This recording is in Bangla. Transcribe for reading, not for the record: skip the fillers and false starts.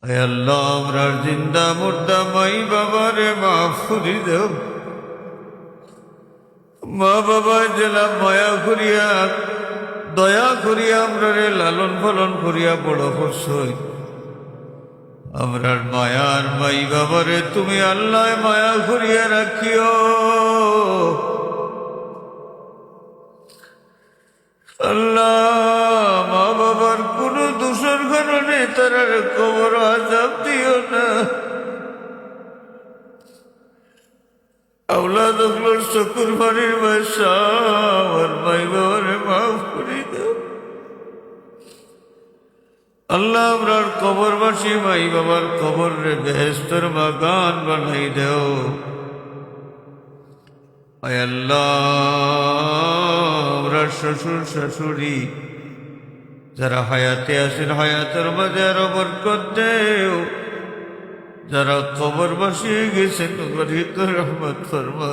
আয় আল্লাহ আমরার জিন্দা মুর্দা মাই বাবারে মাফ করি দেও। মা বাবা জেলা মায়া করিয়া দয়া করিয়া আমরারে লালন পালন করিয়া বড় করছই। আমরার মায়ার মাই বাবারে তুমি আল্লাহ মায়া করিয়া রাখিও। আল্লাহ মা বাবার কোন দোষের কারণে তারার কবর আযাব দিও না। আওলাদ গুলোর চকুর পানির বাসা আমার মাই বাবারে মাফ করে দাও। আল্লাহ আমরার কবরবাসী মাই বাবার কবর রে বেহেশতের বাগান বানাই দেও। আয় আল্লাহ আমরার শ্বশুর শাশুড়ি যারা হায়াতে আছেন হায়াতের মাঝে আরো বরকত দেও। যারা কবরবাসী গেছেন রহমত ফরমা।